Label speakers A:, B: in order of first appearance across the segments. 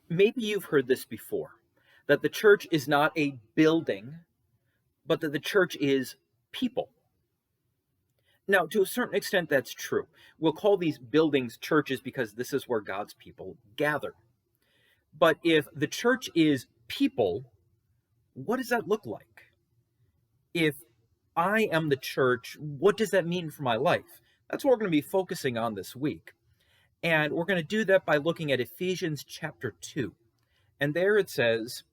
A: Maybe you've heard this before, that the church is not a building, but that the church is people. Now, to a certain extent, that's true. We'll call these buildings churches because this is where God's people gather. But if the church is people, what does that look like? If I am the church, what does that mean for my life? That's what we're going to be focusing on this week. And we're going to do that by looking at Ephesians chapter 2. And there it says,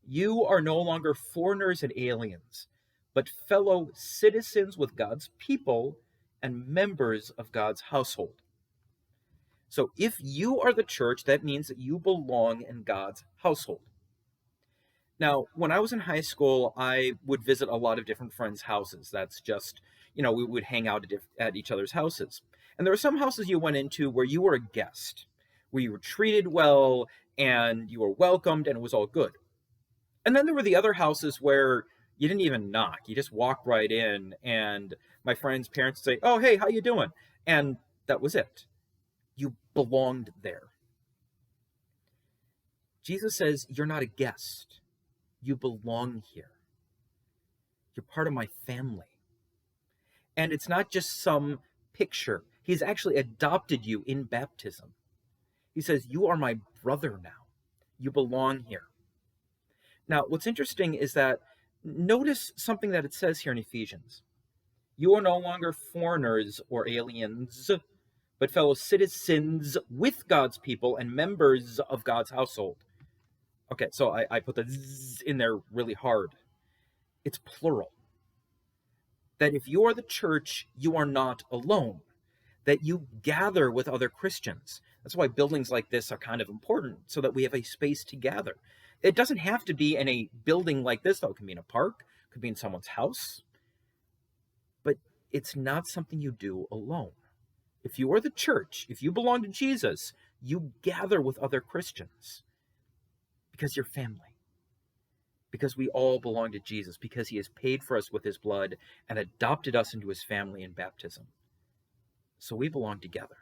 A: "You are no longer foreigners and aliens, but fellow citizens with God's people and members of God's household." So if you are the church, that means that you belong in God's household. Now, when I was in high school, I would visit a lot of different friends' houses. That's just, we would hang out at each other's houses. And there were some houses you went into where you were a guest, where you were treated well and you were welcomed and it was all good. And then there were the other houses where you didn't even knock. You just walked right in and my friends' parents would say, "Oh, hey, how you doing?" And that was it. You belonged there. Jesus says, you're not a guest. You belong here. You're part of my family. And it's not just some picture. He's actually adopted you in baptism. He says, you are my brother now. You belong here. Now, what's interesting is that notice something that it says here in Ephesians. You are no longer foreigners or aliens, but fellow citizens with God's people and members of God's household. Okay, so I put the zzz in there really hard. It's plural. That if you are the church, you are not alone. That you gather with other Christians. That's why buildings like this are kind of important, so that we have a space to gather. It doesn't have to be in a building like this, though. It can be in a park, it could be in someone's house. But it's not something you do alone. If you are the church, if you belong to Jesus, you gather with other Christians because you're family. Because we all belong to Jesus, because he has paid for us with his blood and adopted us into his family in baptism. So we belong together.